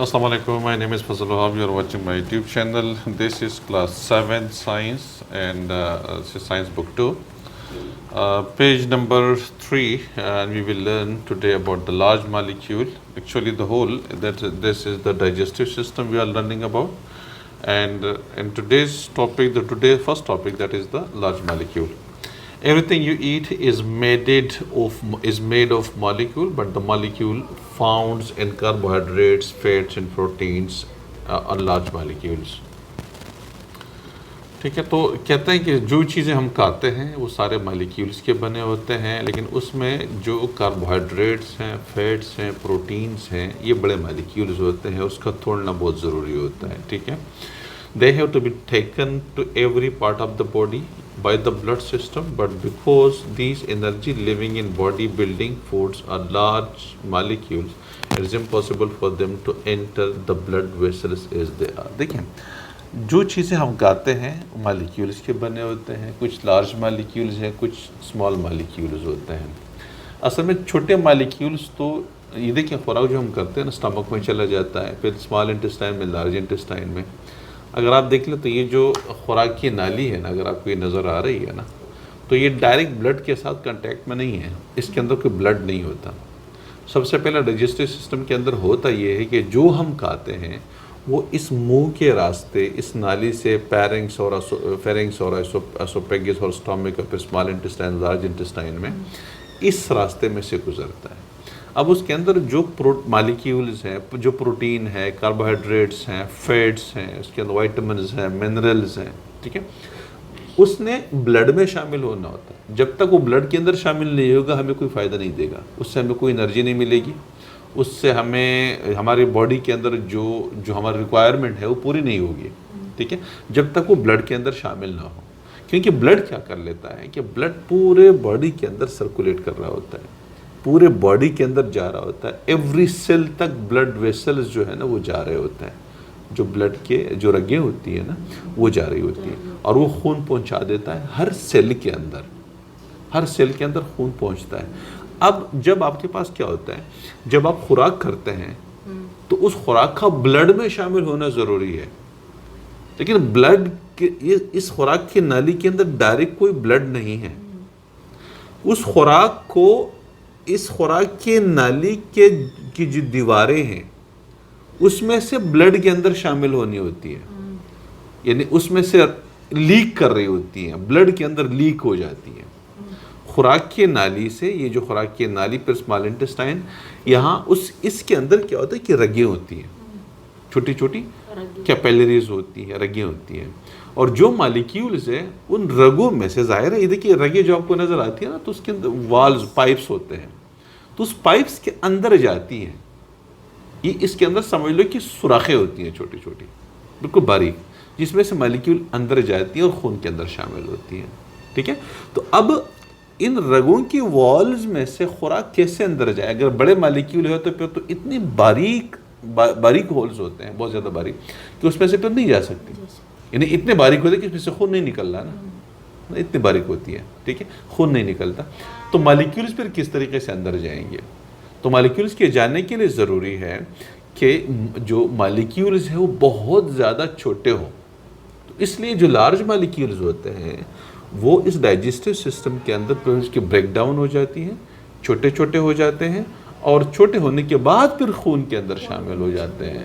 Assalamu alaikum. My name is Fazal Wahab. You are watching my YouTube channel. This is class 7 science and this is science book 2. Page number 3 and we will learn today about the large molecule. Actually the whole, this is the digestive system we are learning about. And in today's topic, first topic, that is the large molecule. Everything you eat is made of molecule, but the molecule found in carbohydrates, fats and proteins are large molecules. ٹھیک ہے، تو کہتے ہیں کہ جو چیزیں ہم کھاتے ہیں وہ سارے مالیکیولز کے بنے ہوتے ہیں، لیکن اس میں جو کاربوہائیڈریٹس ہیں، فیٹس ہیں، پروٹینز ہیں، یہ بڑے مالیکیولز ہوتے ہیں، اس کا توڑنا بہت ضروری ہوتا ہے. ٹھیک ہے، they have to be taken to every part of the body by the blood system, but because these energy living in body building foods are large molecules, it is impossible for them to enter the blood vessels as they are. دیکھیں، جو چیزیں ہم کھاتے ہیں molecules کے بنے ہوتے ہیں، کچھ لارج مالیکیولز ہیں، کچھ اسمال مالیکیولز ہوتے ہیں. اصل میں چھوٹے مالیکیولز تو یہ دیکھیں، خوراک جو ہم کرتے ہیں نا اسٹمک میں چلا جاتا ہے، پھر اسمال انٹسٹائن میں، لارج انٹسٹائن میں. اگر آپ دیکھ لیں تو یہ جو خوراک کی نالی ہے نا، اگر آپ کو یہ نظر آ رہی ہے نا، تو یہ ڈائریکٹ بلڈ کے ساتھ کنٹیکٹ میں نہیں ہے، اس کے اندر کوئی بلڈ نہیں ہوتا. سب سے پہلا ڈائجسٹو سسٹم کے اندر ہوتا یہ ہے کہ جو ہم کھاتے ہیں وہ اس منہ کے راستے، اس نالی سے فیرنگس اور اسوفیگس اور اسٹامک اور پھر اسمال انٹسٹائن، لارج انٹسٹائن میں، اس راستے میں سے گزرتا ہے. اب اس کے اندر جو مالیکیولز ہیں، جو پروٹین ہے، کاربوہائیڈریٹس ہیں، فیٹس ہیں، اس کے اندر وائٹامنز ہیں، منرلز ہیں، ٹھیک ہے، اس نے بلڈ میں شامل ہونا ہوتا ہے. جب تک وہ بلڈ کے اندر شامل نہیں ہوگا ہمیں کوئی فائدہ نہیں دے گا، اس سے ہمیں کوئی انرجی نہیں ملے گی، اس سے ہمیں ہماری باڈی کے اندر جو ہماری ریکوائرمنٹ ہے وہ پوری نہیں ہوگی. ٹھیک ہے، جب تک وہ بلڈ کے اندر شامل نہ ہو. کیونکہ بلڈ کیا کر لیتا ہے کہ بلڈ پورے باڈی کے اندر سرکولیٹ کر رہا ہوتا ہے، پورے باڈی کے اندر جا رہا ہوتا ہے. ایوری سیل تک بلڈ ویسلز جو ہے نا وہ جا رہے ہوتے ہیں، جو بلڈ کے جو رگیں ہوتی ہیں نا وہ جا رہی ہوتی ہیں، اور وہ خون پہنچا دیتا ہے ہر سیل کے اندر، ہر سیل کے اندر خون پہنچتا ہے. اب جب آپ کے پاس کیا ہوتا ہے، جب آپ خوراک کرتے ہیں تو اس خوراک کا بلڈ میں شامل ہونا ضروری ہے، لیکن بلڈ کے اس خوراک کی نالی کے اندر ڈائریکٹ کوئی بلڈ نہیں ہے. اس خوراک کو، اس خوراک کے نالی کی جو دیواریں ہیں اس میں سے بلڈ کے اندر شامل ہونی ہوتی ہے، یعنی اس میں سے لیک کر رہی ہوتی ہیں، بلڈ کے اندر لیک ہو جاتی ہیں خوراک کی نالی سے. یہ جو خوراک کی نالی پر اسمال انٹسٹائن، یہاں اس کے اندر کیا ہوتا ہے کہ رگیں ہوتی ہیں، چھوٹی چھوٹی کیپیلریز ہوتی ہیں، رگیں ہوتی ہیں، اور جو مالیکیولز ہیں ان رگوں میں سے، ظاہر ہے یہ دیکھیے رگیں جو آپ کو نظر آتی ہیں نا، تو اس کے اندر والز، پائپس ہوتے ہیں، تو اس پائپس کے اندر جاتی ہیں. یہ اس کے اندر سمجھ لو کہ سوراخیں ہوتی ہیں چھوٹی چھوٹی، بالکل باریک، جس میں سے مالیکیول اندر جاتی ہیں اور خون کے اندر شامل ہوتی ہیں. ٹھیک ہے، تو اب ان رگوں کی والز میں سے خوراک کیسے اندر جائے؟ اگر بڑے مالیکیول ہے تو پھر تو اتنی باریک ہولز ہوتے ہیں، بہت زیادہ باریک، کہ اس میں سے پھر نہیں جا سکتی. یعنی اتنے باریک ہوتے ہیں کہ اس میں سے خون نہیں نکل رہا نا، اتنی باریک ہوتی ہے. ٹھیک ہے، خون نہیں نکلتا. تو مالیکیولز پھر کس طریقے سے اندر جائیں گے؟ تو مالیکیولز کے جانے کے لیے ضروری ہے کہ جو مالیکیولز ہیں وہ بہت زیادہ چھوٹے ہوں. تو اس لیے جو لارج مالیکیولز ہوتے ہیں وہ اس ڈائجسٹو سسٹم کے اندر پھر اس کی بریک ڈاؤن ہو جاتی ہیں، چھوٹے چھوٹے ہو جاتے ہیں، اور چھوٹے ہونے کے بعد پھر خون کے اندر شامل ہو جاتے ہیں.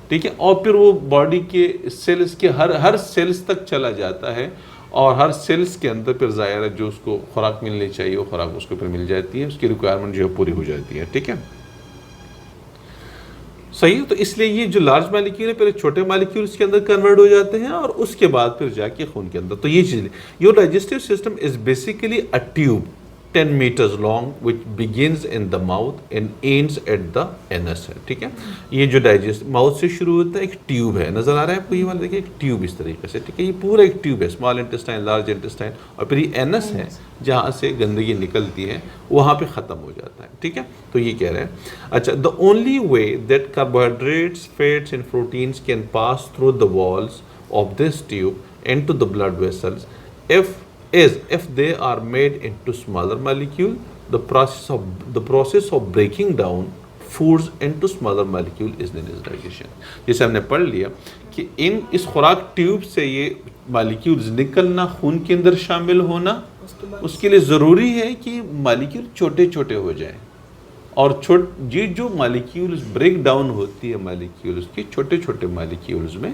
ٹھیک ہے، اور پھر وہ باڈی کے سیلز کے ہر سیلز تک چلا جاتا ہے، اور ہر سیلز کے اندر پھر ظاہر ہے جو اس کو خوراک ملنی چاہیے وہ خوراک اس کو پھر مل جاتی ہے، اس کی ریکوائرمنٹ جو ہے پوری ہو جاتی ہے. ٹھیک ہے، صحیح. تو اس لیے یہ جو لارج مالیکیول ہے پہلے چھوٹے مالیکیولز کے اندر کنورٹ ہو جاتے ہیں، اور اس کے بعد پھر جا کے خون کے اندر. تو یہ چیز، your digestive system is basically a tube 10 meters long which begins in the mouth and ends at the anus ہے. ٹھیک ہے، یہ جو ماؤتھ سے شروع ہوتا ہے، ایک ٹیوب ہے، نظر آ رہا ہے آپ کو یہ والا، دیکھیں ایک ٹیوب اس طریقے سے. ٹھیک ہے، یہ پورا ایک ٹیوب ہے، اسمال انٹسٹائن، لارج انٹسٹائن، اور پھر یہ اینس ہے جہاں سے گندگی نکلتی ہے، وہاں پہ ختم ہو جاتا ہے. ٹھیک ہے، تو یہ کہہ رہے ہیں. اچھا، the only way that carbohydrates, fats and proteins can pass through the walls of this tube into the blood vessels if they are made into smaller molecule. The process of breaking down foods into smaller molecule is known as digestion. جیسے ہم نے پڑھ لیا کہ اس خوراک tube سے یہ molecules نکلنا، خون کے اندر شامل ہونا، اس کے لیے ضروری ہے کہ مالیکیول چھوٹے چھوٹے ہو جائیں، اور یہ جو مالیکیولز بریک ڈاؤن ہوتی ہے مالیکیولز کی چھوٹے چھوٹے مالیکیولز میں،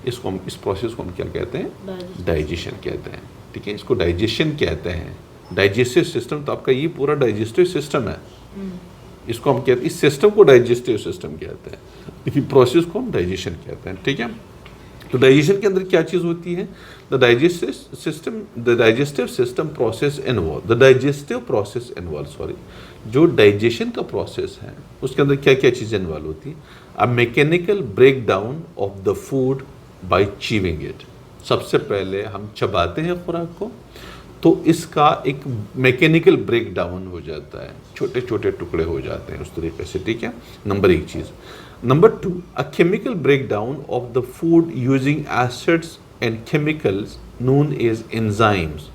اس پروسیس کو ہم کیا کہتے ہیں؟ ڈائجیشن کہتے ہیں. ٹھیک ہے، اس کو ڈائجیشن کہتے ہیں. ڈائجسٹو سسٹم تو آپ کا یہ پورا ڈائجسٹو سسٹم ہے، اس کو ہم کہتے ہیں، اس سسٹم کو ڈائجسٹو سسٹم کہتے ہیں، لیکن پروسیس کو ہم ڈائجیشن کہتے ہیں. ٹھیک ہے، تو ڈائجیشن کے اندر کیا چیز ہوتی ہے؟ the digestive system process involved, the digestive process involved, جو ڈائجیشن کا پروسیس ہے اس کے اندر کیا کیا چیزیں انوالو ہوتی ہیں؟ a mechanical breakdown of the food by chewing it. سب سے پہلے ہم چباتے ہیں خوراک کو تو اس کا ایک میکینیکل بریک ڈاؤن ہو جاتا ہے، چھوٹے چھوٹے ٹکڑے ہو جاتے ہیں اس طریقے سے. ٹھیک ہے، نمبر ایک چیز. Number two, a chemical breakdown of the food using acids and chemicals known as enzymes.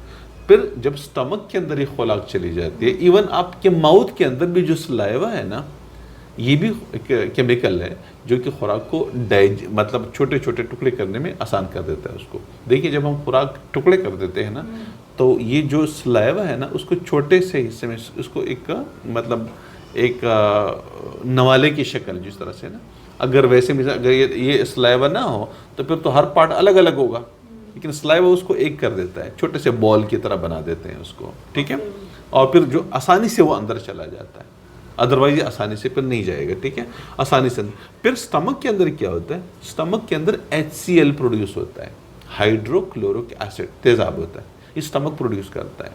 پھر جب سٹمک کے اندر یہ خوراک چلی جاتی ہے، ایون آپ کے ماؤتھ کے اندر بھی جو سلائیوا ہے نا، یہ بھی کیمیکل ہے جو کہ خوراک کو مطلب چھوٹے چھوٹے ٹکڑے کرنے میں آسان کر دیتا ہے اس کو. دیکھیے جب ہم خوراک ٹکڑے کر دیتے ہیں نا تو یہ جو سلائیوا ہے نا اس کو چھوٹے سے حصے میں اس کو ایک مطلب ایک نوالے کی شکل جس طرح سے نا، اگر ویسے میں اگر یہ سلائیوا نہ ہو تو پھر تو ہر پارٹ الگ الگ ہوگا، لیکن سلائیوا اس کو ایک کر دیتا ہے، چھوٹے سے بال کی طرح بنا دیتے ہیں اس کو. ٹھیک ہے، اور پھر جو آسانی سے وہ اندر چلا جاتا ہے، ادروائز یہ آسانی سے پھر نہیں جائے گا. ٹھیک ہے، آسانی سے. پھر سٹمک کے اندر کیا ہوتا ہے؟ سٹمک کے اندر HCl پروڈیوس ہوتا ہے، ہائیڈرو کلورک ایسڈ، تیزاب ہوتا ہے، یہ سٹمک پروڈیوس کرتا ہے.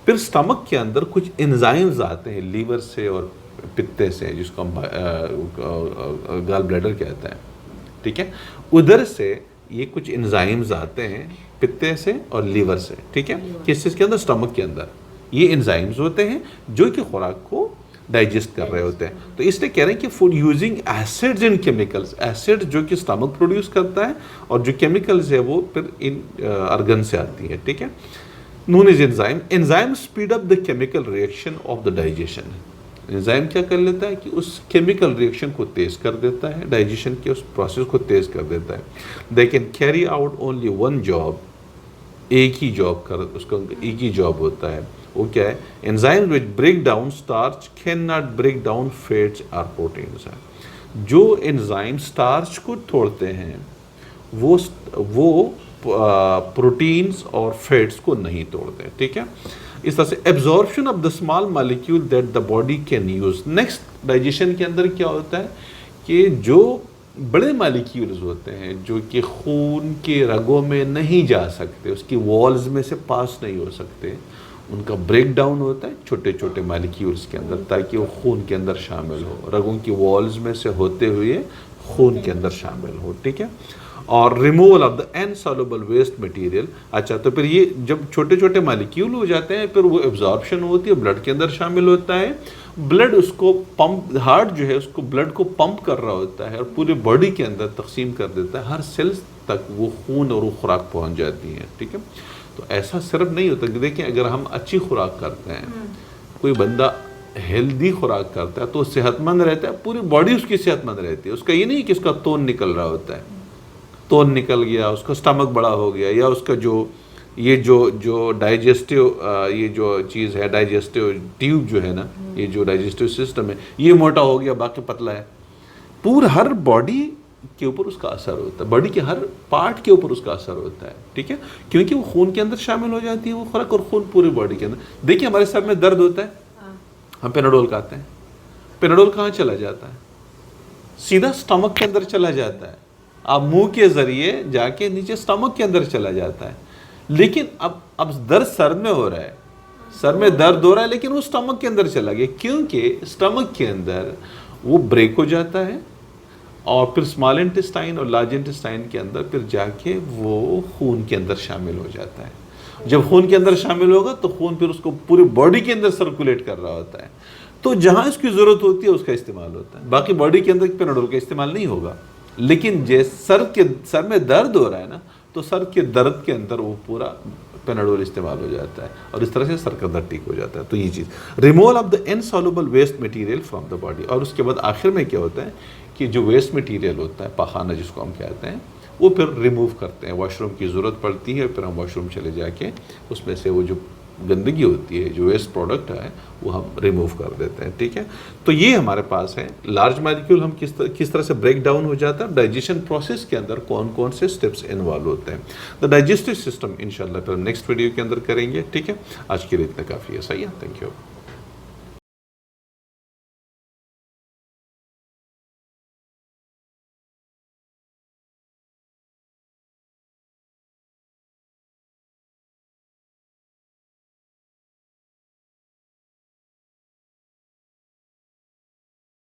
پھر سٹمک کے اندر کچھ انزائمز آتے ہیں لیور سے اور پتے سے، جس کو ہم گال بلیڈر کہتا ہے. ٹھیک ہے، ادھر سے یہ کچھ انزائمز آتے ہیں پتے سے اور لیور سے. ٹھیک ہے، کس چیز کے اندر؟ سٹمک کے اندر. یہ انزائمز ہوتے ہیں جو کہ خوراک کو ڈائجسٹ کر رہے ہوتے ہیں. تو اس لیے کہہ رہے ہیں کہ food using acids and chemicals, acid جو کہ سٹمک پروڈیوس کرتا ہے اور جو کیمیکلز ہے وہ پھر ان ارگن سے آتی ہے. ٹھیک ہے، known as enzyme. Enzyme speed up the chemical reaction of the digestion. Enzyme کیا کر لیتا ہے کہ اس کیمیکل ریئیکشن کو تیز کر دیتا ہے، ڈائجیشن کے اس پروسیس کو تیز کر دیتا ہے. They can carry out only one job. ایک ہی جاب کر، اس کا ایک ہی جاب ہوتا ہے. وہ کیا ہے؟ enzymes which break down starch cannot break down fats or proteins. جو انزائم سٹارچ کو توڑتے ہیں وہ پروٹینز اور فیٹس کو نہیں توڑتے. ٹھیک ہے، اس طرح سے absorption of the small molecule that the body can use. Next digestion کے اندر کیا ہوتا ہے کہ جو بڑے مالیکیولز ہوتے ہیں جو کہ خون کے رگوں میں نہیں جا سکتے، اس کی والز میں سے پاس نہیں ہو سکتے، ان کا بریک ڈاؤن ہوتا ہے چھوٹے چھوٹے مالیکیولز کے اندر تاکہ وہ خون کے اندر شامل ہو، رگوں کی والز میں سے ہوتے ہوئے خون کے اندر شامل ہو. ٹھیک ہے، اور removal of the insoluble waste material. اچھا، تو پھر یہ جب چھوٹے چھوٹے مالیکیول ہو جاتے ہیں پھر وہ ایبزارپشن ہوتی ہے، بلڈ کے اندر شامل ہوتا ہے. بلڈ اس کو پمپ، ہارٹ جو ہے اس کو بلڈ کو پمپ کر رہا ہوتا ہے اور پورے باڈی کے اندر تقسیم کر دیتا ہے، ہر سیلز تک وہ خون اور وہ خوراک پہنچ جاتی ہے. ٹھیک ہے، تو ایسا صرف نہیں ہوتا کہ دیکھیں اگر ہم اچھی خوراک کرتے ہیں، کوئی بندہ ہیلدی خوراک کرتا ہے تو صحت مند رہتا ہے، پوری باڈی اس کی صحت مند رہتی ہے. اس کا یہ نہیں کہ اس کا تون نکل رہا ہوتا ہے، تون نکل گیا، اس کا سٹمک بڑا ہو گیا، یا اس کا جو ڈائجسٹیو یہ جو چیز ہے، ڈائجسٹیو ٹیوب جو ہے نا، یہ جو ڈائجسٹیو سسٹم ہے یہ موٹا ہو گیا، باقی پتلا ہے. پورا ہر باڈی کے اوپر اس کا اثر ہوتا ہے، باڈی کے ہر پارٹ کے اوپر اس کا اثر ہوتا ہے. ٹھیک ہے، کیونکہ وہ خون کے اندر شامل ہو جاتی ہے وہ خوراک، اور خون پوری باڈی کے اندر. دیکھیے ہمارے سر میں درد ہوتا ہے، ہم پیناڈول کھاتے ہیں، پیناڈول کہاں چلا جاتا ہے؟ سیدھا سٹمک کے اندر چلا جاتا ہے، آپ منہ کے ذریعے جا کے نیچے سٹمک کے اندر چلا جاتا ہے. لیکن اب درد سر میں ہو رہا ہے، سر میں درد ہو رہا ہے لیکن وہ سٹمک کے اندر چلا گیا، کیونکہ سٹمک کے اندر وہ بریک ہو جاتا ہے اور پھر اسمال انٹسٹائن اور لارج انٹسٹائن کے اندر پھر جا کے وہ خون کے اندر شامل ہو جاتا ہے. جب خون کے اندر شامل ہوگا تو خون پھر اس کو پوری باڈی کے اندر سرکولیٹ کر رہا ہوتا ہے. تو جہاں اس کی ضرورت ہوتی ہے اس کا استعمال ہوتا ہے، باقی باڈی کے اندر پیناڈول کا استعمال نہیں ہوگا. لیکن سر میں درد ہو رہا ہے نا تو سر کے درد کے اندر وہ پورا پیناڈول استعمال ہو جاتا ہے اور اس طرح سے سر کا درد ٹھیک ہو جاتا ہے. تو یہ چیز removal of the insoluble waste material from the body. اور اس کے بعد آخر میں کیا ہوتا ہے کہ جو ویسٹ مٹیریل ہوتا ہے پاخانہ جس کو ہم کہتے ہیں وہ پھر ریموو کرتے ہیں. واش روم کی ضرورت پڑتی ہے پھر ہم واش روم چلے جا کے اس میں سے وہ جو گندگی ہوتی ہے جو ویسٹ پروڈکٹ ہے وہ ہم ریموو کر دیتے ہیں. ٹھیک ہے, تو یہ ہمارے پاس ہے لارج مالیکیول ہم کس طرح سے بریک ڈاؤن ہو جاتا ہے. ڈائجیشن پروسیس کے اندر کون کون سے اسٹیپس انوالو ہوتے ہیں. دا ڈائجسٹو سسٹم انشاءاللہ پھر ہم نیکسٹ ویڈیو کے اندر کریں گے. ٹھیک ہے, آج کے لیے اتنا کافی ہے. صحیح ہے, تھینک یو.